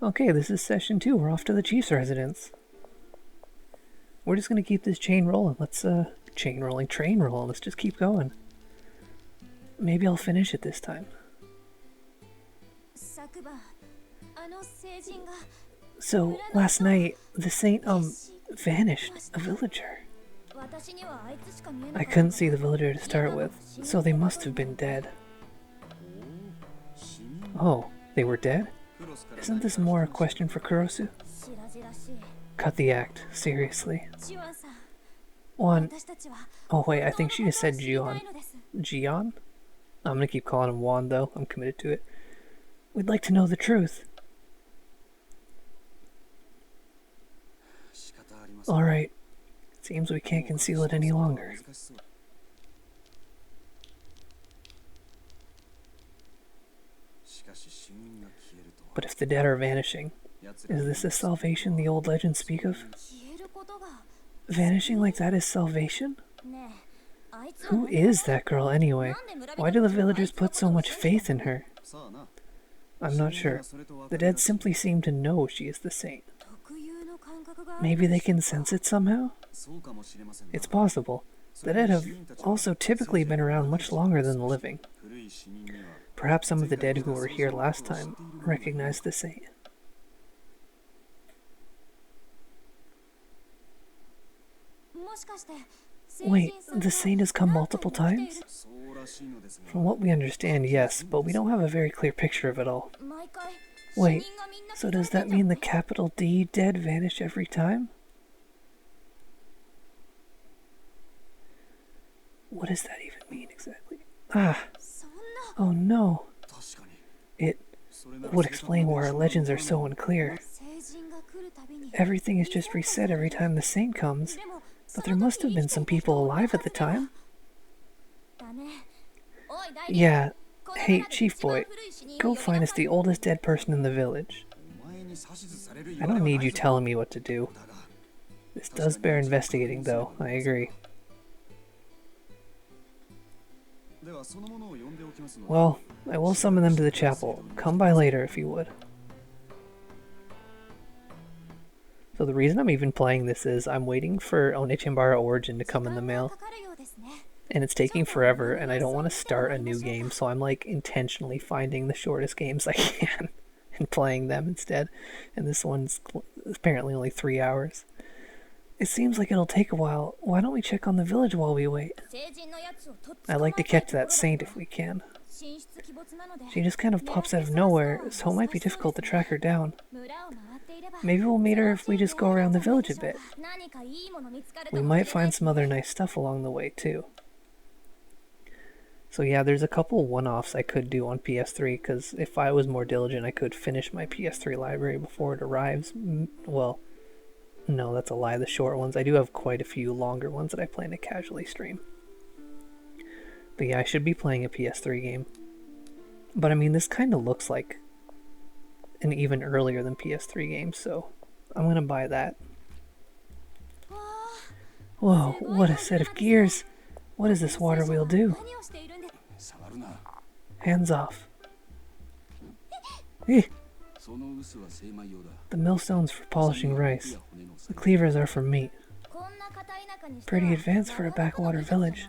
Okay, this is session 2. We're off to the chief's residence. We're just gonna keep this chain rolling. Let's, train rolling. Let's just keep going. Maybe I'll finish it this time. So, last night, the saint, vanished. A villager. I couldn't see the villager to start with, so they must have been dead. Oh, they were dead? Isn't this more a question for Kurosu? Cut the act, seriously. One. Oh wait, I think she just said Jion. Jion? I'm gonna keep calling him Juan though, I'm committed to it. We'd like to know the truth. Alright. Seems we can't conceal it any longer. But if the dead are vanishing, is this the salvation the old legends speak of? Vanishing like that is salvation? Who is that girl anyway? Why do the villagers put so much faith in her? I'm not sure. The dead simply seem to know she is the saint. Maybe they can sense it somehow? It's possible. The dead have also typically been around much longer than the living. Perhaps some of the dead who were here last time recognized the saint. Wait, the saint has come multiple times? From what we understand, yes, but we don't have a very clear picture of it all. Wait, so does that mean the capital D dead vanish every time? What does that even mean exactly? Ah! Oh no! It would explain why our legends are so unclear. Everything is just reset every time the saint comes, but there must have been some people alive at the time. Yeah. Hey, Chief Boy, go find us the oldest dead person in the village. I don't need you telling me what to do. This does bear investigating, though, I agree. Well, I will summon them to the chapel. Come by later if you would. So the reason I'm even playing this is I'm waiting for Onichimbara Origin to come in the mail. And it's taking forever, and I don't want to start a new game, so I'm like intentionally finding the shortest games I can and playing them instead. And this one's apparently only 3 hours. It seems like it'll take a while. Why don't we check on the village while we wait? I'd like to catch that saint if we can. She just kind of pops out of nowhere, so it might be difficult to track her down. Maybe we'll meet her if we just go around the village a bit. We might find some other nice stuff along the way, too. So yeah, there's a couple one-offs I could do on PS3, because if I was more diligent, I could finish my PS3 library before it arrives. Well, no, that's a lie, the short ones. I do have quite a few longer ones that I plan to casually stream. But yeah, I should be playing a PS3 game. But I mean, this kind of looks like an even earlier than PS3 game, so I'm gonna buy that. Whoa, what a set of gears! What does this water wheel do? Hands off. Eh. The millstones for polishing rice. The cleavers are for meat. Pretty advanced for a backwater village.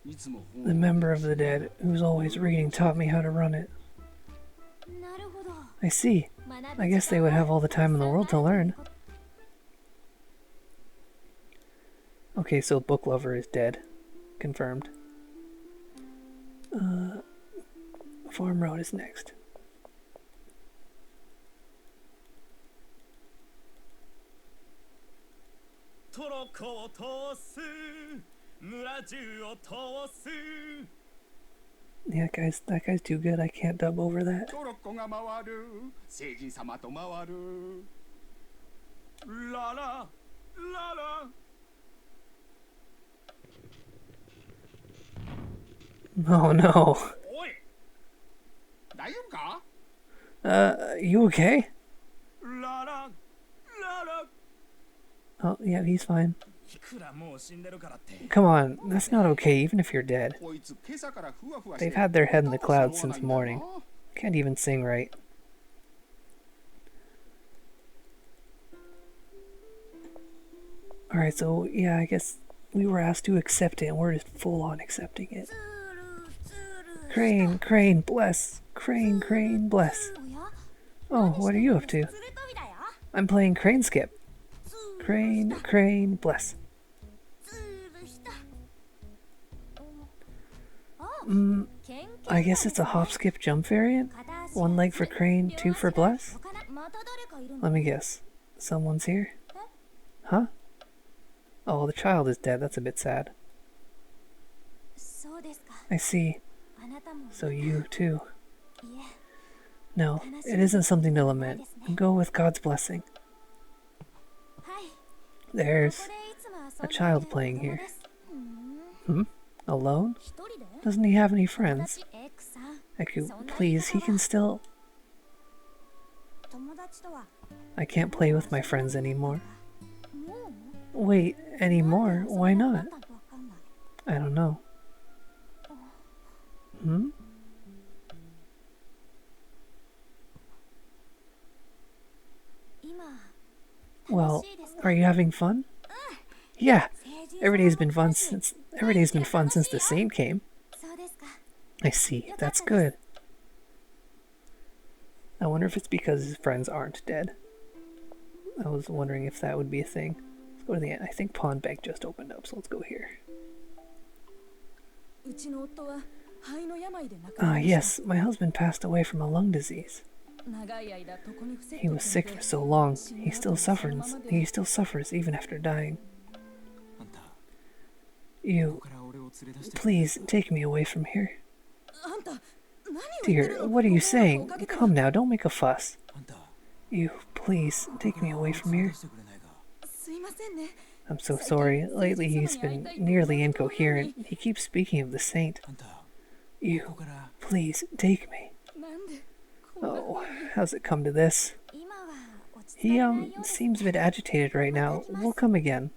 The member of the dead who's always reading taught me how to run it. I see. I guess they would have all the time in the world to learn. Okay, so Book Lover is dead. Confirmed. Farm Road is next. Yeah, guys, that guy's too good. I can't dub over that. Oh no. You okay? Oh, yeah, he's fine. Come on, that's not okay even if you're dead. They've had their head in the clouds since morning. Can't even sing right. Alright, so yeah, I guess we were asked to accept it and we're just full on accepting it. Crane, Crane, bless. Crane, Crane, bless. Oh, what are you up to? I'm playing Crane Skip. Crane, Crane, bless. I guess it's a hop, skip, jump variant? One leg for Crane, two for bless? Let me guess. Someone's here? Huh? Oh, the child is dead. That's a bit sad. I see. So you, too. No, it isn't something to lament. Go with God's blessing. There's a child playing here. Alone? Doesn't he have any friends? Eku, please, he can still... I can't play with my friends anymore. Wait, anymore? Why not? I don't know. Well, are you having fun? Yeah, every day's been fun since the saint came. I see, that's good. I wonder if it's because his friends aren't dead. I was wondering if that would be a thing. Let's go to the end. I think Pawn Bank just opened up, so let's go here. Yes, my husband passed away from a lung disease. He was sick for so long. He still suffers even after dying. You, please take me away from here. Dear, what are you saying? Come now, don't make a fuss. You, please take me away from here. I'm so sorry. Lately he's been nearly incoherent. He keeps speaking of the saint. You, please take me. Oh, how's it come to this? He, seems a bit agitated right now. We'll come again.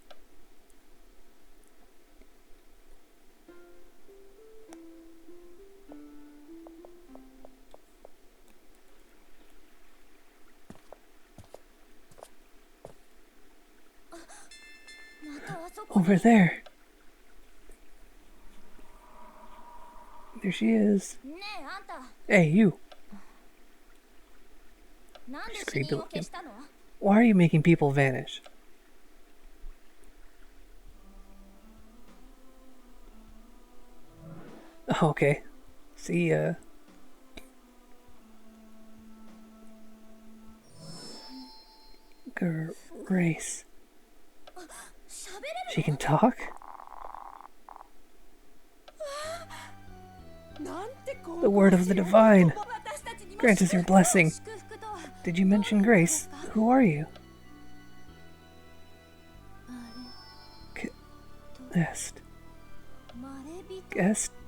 Over there. There she is. Hey, you. She's creepy looking. Why are you making people vanish? Okay. See ya. Grace. She can talk? The word of the divine. Grant us your blessing. Did you mention Grace? Who are you?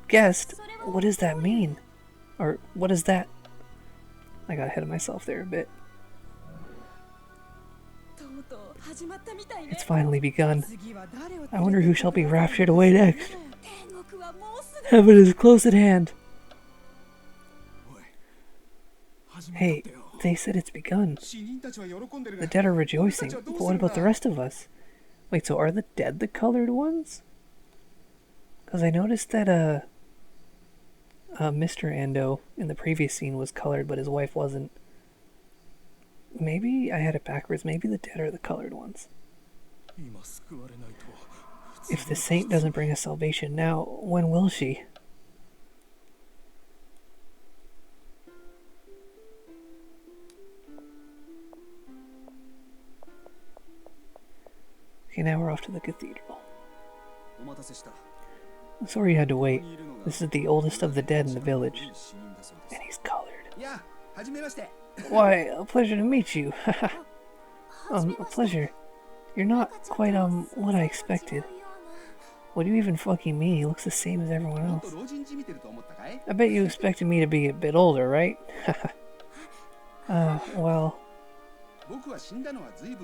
Guest? What does that mean? Or what is that? I got ahead of myself there a bit. It's finally begun. I wonder who shall be raptured away next. Heaven is close at hand. Hey, they said it's begun. The dead are rejoicing, but what about the rest of us? Wait, so are the dead the colored ones? Because I noticed that, Mr. Ando in the previous scene was colored, but his wife wasn't. Maybe I had it backwards. Maybe the dead are the colored ones. If the saint doesn't bring us salvation now, when will she? Okay, now we're off to the cathedral. I'm sorry you had to wait. This is the oldest of the dead in the village. And he's colored. Why, a pleasure to meet you. A pleasure. You're not quite, what I expected. What do you even fucking mean? He looks the same as everyone else. I bet you expected me to be a bit older, right? Well...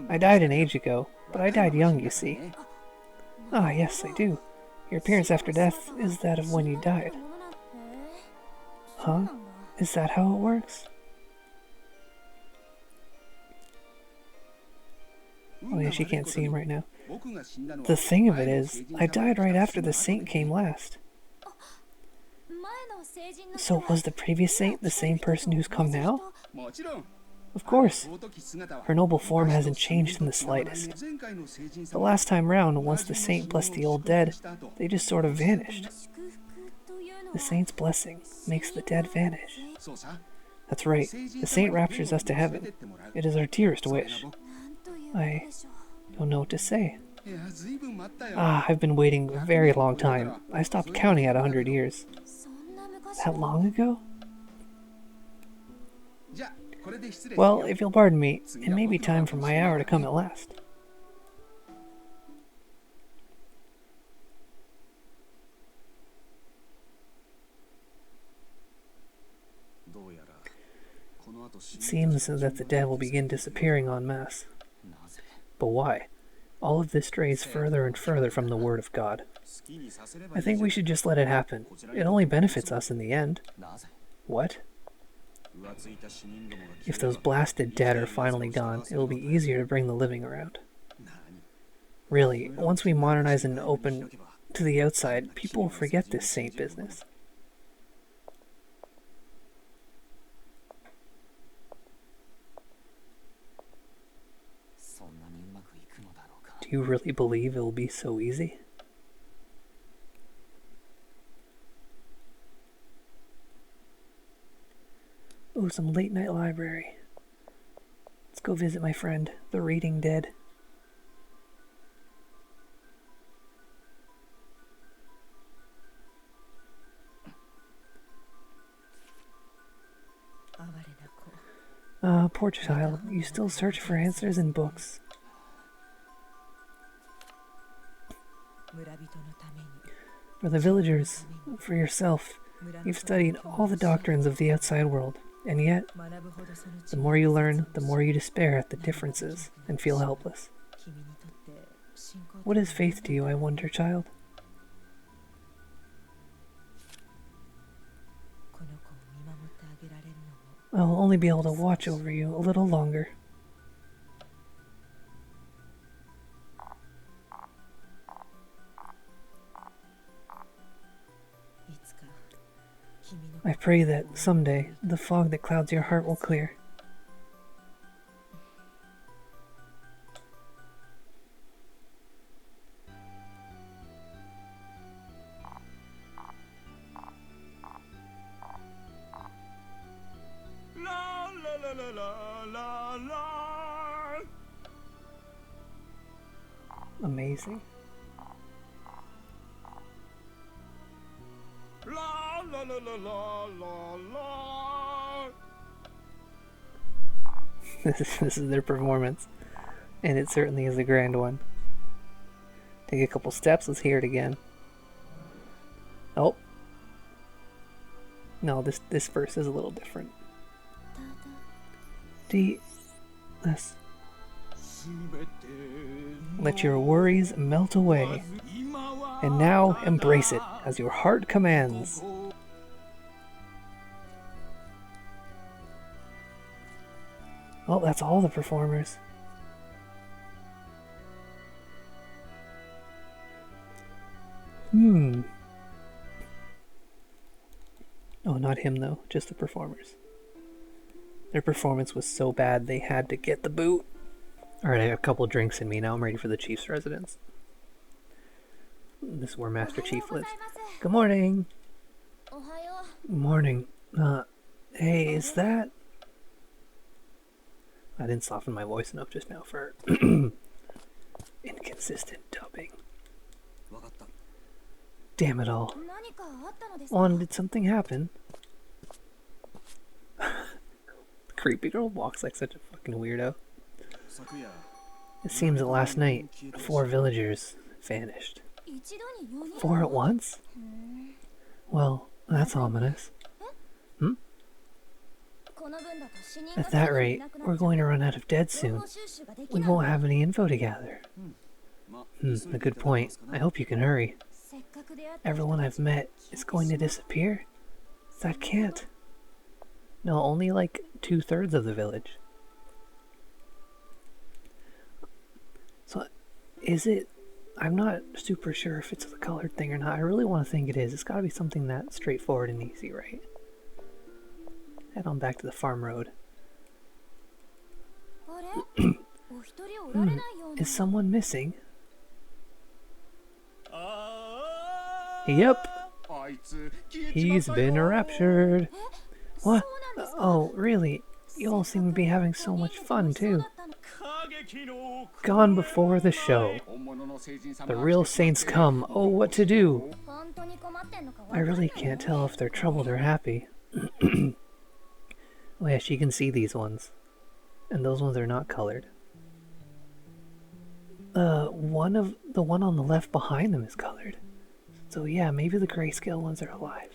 I died an age ago, but I died young, you see. Ah, yes, I do. Your appearance after death is that of when you died. Huh? Is that how it works? Oh yeah, she can't see him right now. The thing of it is, I died right after the saint came last. So was the previous saint the same person who's come now? Of course. Her noble form hasn't changed in the slightest. The last time round, once the saint blessed the old dead, they just sort of vanished. The saint's blessing makes the dead vanish. That's right, the saint raptures us to heaven. It is our dearest wish. I don't know what to say. I've been waiting a very long time. I stopped counting at 100 years. That long ago? Well, if you'll pardon me, it may be time for my hour to come at last. It seems that the dead will begin disappearing en masse. But why? All of this strays further and further from the word of God. I think we should just let it happen. It only benefits us in the end. What? If those blasted dead are finally gone, it will be easier to bring the living around. Really, once we modernize and open to the outside, people will forget this saint business. Do you really believe it will be so easy? Oh, some late night library. Let's go visit my friend, the reading dead. Poor child, you still search for answers in books. For the villagers, for yourself, you've studied all the doctrines of the outside world, and yet, the more you learn, the more you despair at the differences and feel helpless. What is faith to you, I wonder, child? I will only be able to watch over you a little longer. I pray that someday the fog that clouds your heart will clear. La la la la la la. Amazing. La la la la la la la. This is their performance, and it certainly is a grand one. Take a couple steps, let's hear it again. Oh. No, this verse is a little different. Let your worries melt away, and now embrace it as your heart commands. Well, that's all the performers. Oh, not him though, just the performers. Their performance was so bad they had to get the boot. Alright, I have a couple drinks in me, now I'm ready for the Chief's residence. This is where Master Chief lives. Good morning! Morning. Hey, is that... I didn't soften my voice enough just now for inconsistent dubbing. Damn it all. On, did something happen? Creepy girl walks like such a fucking weirdo. It seems that last night, 4 villagers vanished. 4 at once? Well, that's ominous. At that rate, we're going to run out of dead soon. We won't have any info to gather. A good point. I hope you can hurry. Everyone I've met is going to disappear? That can't. No, only like 2/3 of the village. So, is it... I'm not super sure if it's the colored thing or not. I really want to think it is. It's got to be something that straightforward and easy, right? Head on back to the farm road. Is someone missing? Yep. He's been raptured. What? Oh, really? You all seem to be having so much fun, too. Gone before the show. The real saints come. Oh, what to do? I really can't tell if they're troubled or happy. Oh yeah, she can see these ones. And those ones are not colored. The one on the left behind them is colored. So yeah, maybe the grayscale ones are alive.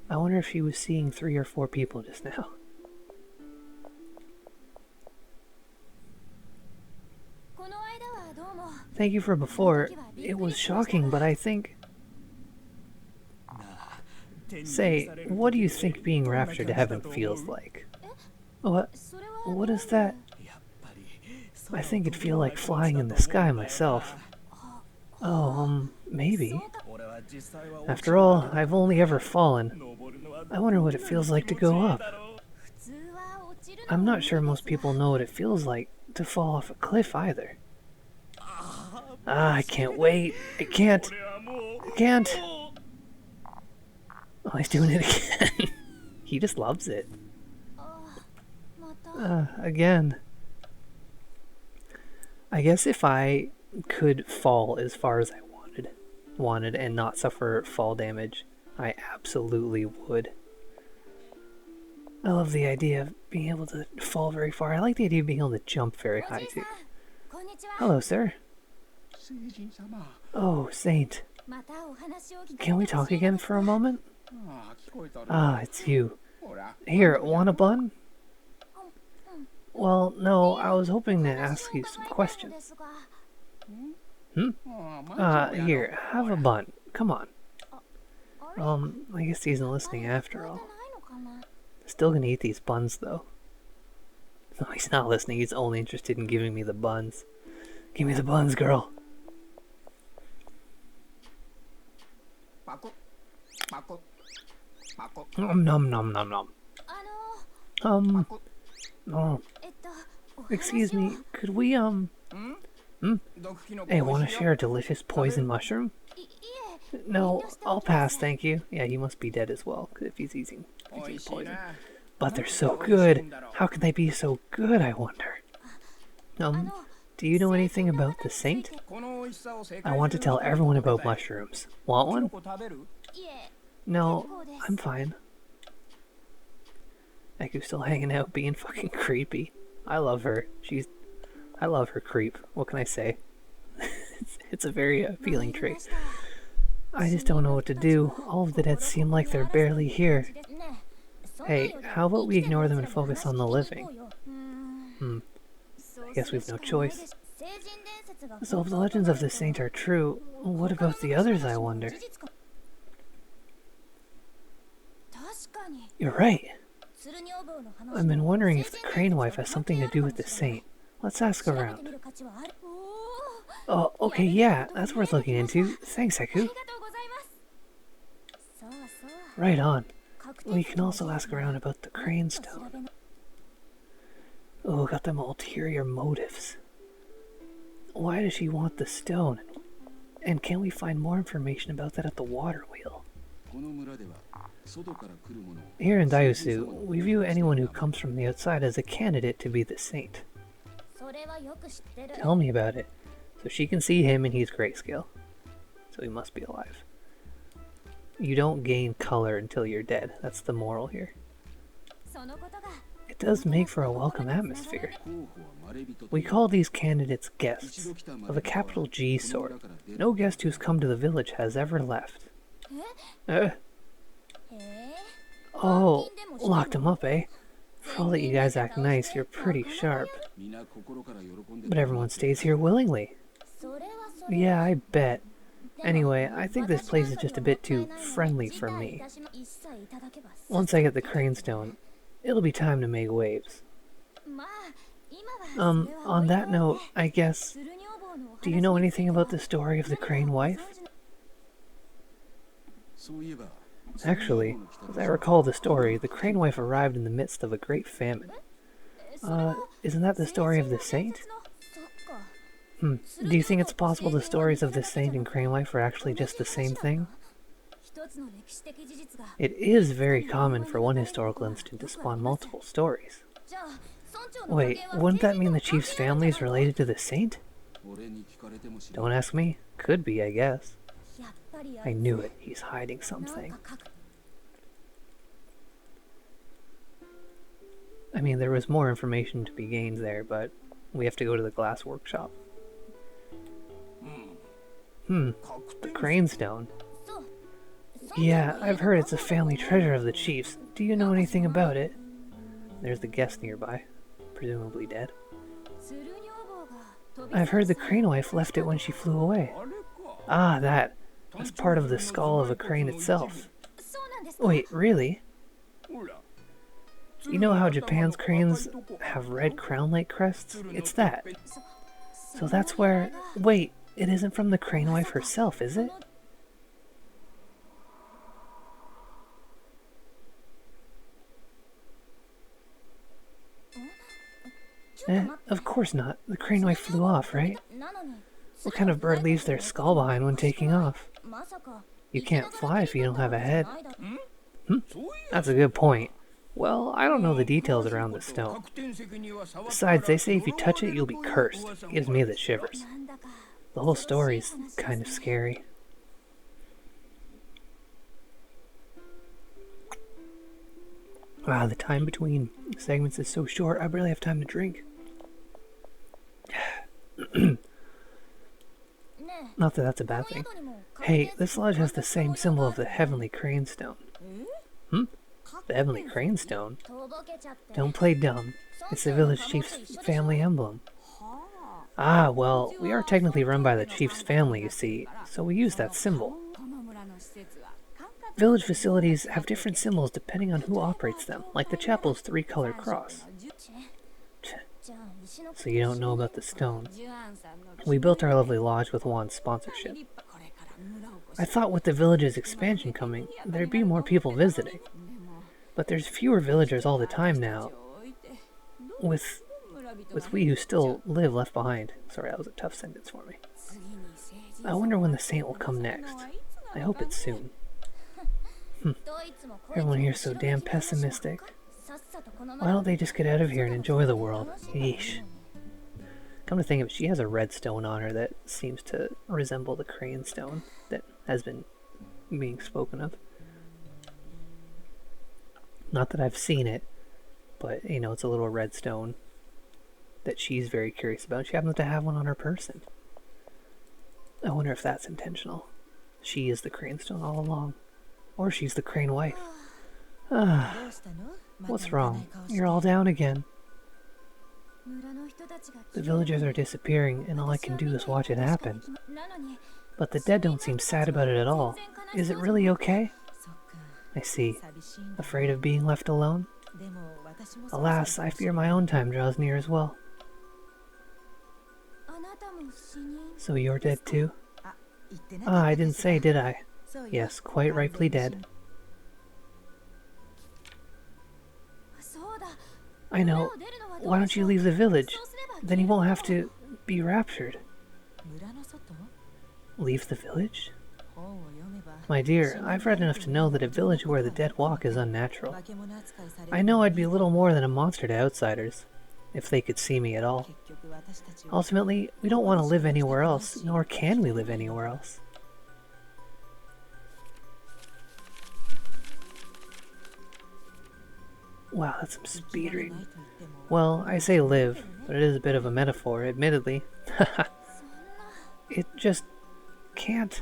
I wonder if she was seeing 3 or 4 people just now. Thank you for before. It was shocking, but I think... Say, what do you think being raptured to heaven feels like? What is that? I think it'd feel like flying in the sky myself. Oh, maybe. After all, I've only ever fallen. I wonder what it feels like to go up. I'm not sure most people know what it feels like to fall off a cliff either. Ah, I can't wait. I can't. Oh, he's doing it again. He just loves it. Again. I guess if I could fall as far as I wanted and not suffer fall damage, I absolutely would. I love the idea of being able to fall very far. I like the idea of being able to jump very high too. Hello, sir. Oh, Saint. Can we talk again for a moment? Ah, it's you. Here, want a bun? Well, no, I was hoping to ask you some questions. Here, have a bun. Come on. I guess he isn't listening after all. Still gonna eat these buns, though. No, he's not listening. He's only interested in giving me the buns. Give me the buns, girl. Nom nom nom nom nom. Oh. Excuse me, could we, Hey, wanna share a delicious poison mushroom? No, I'll pass, thank you. Yeah, he must be dead as well, if he's eating poison. But they're so good. How can they be so good, I wonder? Do you know anything about the saint? I want to tell everyone about mushrooms. Want one? No, I'm fine. Eku's still hanging out being fucking creepy. I love her. I love her creep. What can I say? it's a very appealing trait. I just don't know what to do. All of the dead seem like they're barely here. Hey, how about we ignore them and focus on the living? I guess we've no choice. So if the legends of the saint are true, what about the others, I wonder? You're right. I've been wondering if the crane wife has something to do with the saint. Let's ask around. Oh, okay, yeah, that's worth looking into. Thanks, Eku. Right on. We can also ask around about the crane stone. Oh, got them ulterior motives. Why does she want the stone? And can we find more information about that at the water wheel? Here in Daiusu, we view anyone who comes from the outside as a candidate to be the saint. Tell me about it. So she can see him and he's grayscale. So he must be alive. You don't gain color until you're dead. That's the moral here. It does make for a welcome atmosphere. We call these candidates guests, of a capital G sort. No guest who's come to the village has ever left. Oh, locked him up, eh? For all that you guys act nice, you're pretty sharp. But everyone stays here willingly. Yeah, I bet. Anyway, I think this place is just a bit too friendly for me. Once I get the crane stone, it'll be time to make waves. On that note, I guess, do you know anything about the story of the crane wife? Actually, as I recall the story, the crane wife arrived in the midst of a great famine. Isn't that the story of the saint? Do you think it's possible the stories of the saint and crane wife are actually just the same thing? It is very common for one historical incident to spawn multiple stories. Wait, wouldn't that mean the chief's family is related to the saint? Don't ask me. Could be, I guess. I knew it. He's hiding something. I mean, there was more information to be gained there, but we have to go to the glass workshop. The crane stone. Yeah, I've heard it's a family treasure of the chief's. Do you know anything about it? There's the guest nearby, presumably dead. I've heard the crane wife left it when she flew away. Ah, that's part of the skull of a crane itself. Wait, really? You know how Japan's cranes have red crown-like crests? It's that. So that's where... Wait, it isn't from the crane wife herself, is it? Of course not. The crane wife flew off, right? What kind of bird leaves their skull behind when taking off? You can't fly if you don't have a head. That's a good point. Well, I don't know the details around the stone. Besides, they say if you touch it, you'll be cursed. It gives me the shivers. The whole story's kind of scary. Wow, the time between segments is so short, I barely have time to drink. Not that that's a bad thing. Hey, this lodge has the same symbol of the Heavenly Crane Stone. The Heavenly Crane Stone? Don't play dumb. It's the village chief's family emblem. Ah, well, we are technically run by the chief's family, you see, so we use that symbol. Village facilities have different symbols depending on who operates them, like the chapel's three-color cross. So you don't know about the stone. We built our lovely lodge with Juan's sponsorship. I thought with the village's expansion coming, there'd be more people visiting. But there's fewer villagers all the time now. With we who still live left behind. Sorry, that was a tough sentence for me. I wonder when the saint will come next. I hope it's soon. Everyone here's so damn pessimistic. Why don't they just get out of here and enjoy the world? Yeesh. Come to think of it, she has a red stone on her that seems to resemble the crane stone that has been being spoken of. Not that I've seen it, but, you know, it's a little red stone that she's very curious about. She happens to have one on her person. I wonder if that's intentional. She is the crane stone all along. Or she's the crane wife. What's wrong? You're all down again. The villagers are disappearing, and all I can do is watch it happen. But the dead don't seem sad about it at all. Is it really okay? I see. Afraid of being left alone? Alas, I fear my own time draws near as well. So you're dead too? Ah, I didn't say, did I? Yes, quite rightly dead. I know. Why don't you leave the village? Then you won't have to be raptured. Leave the village? My dear, I've read enough to know that a village where the dead walk is unnatural. I know I'd be little more than a monster to outsiders, if they could see me at all. Ultimately, we don't want to live anywhere else, nor can we live anywhere else. Wow, that's some speed reading. Well, I say live, but it is a bit of a metaphor, admittedly. It just can't.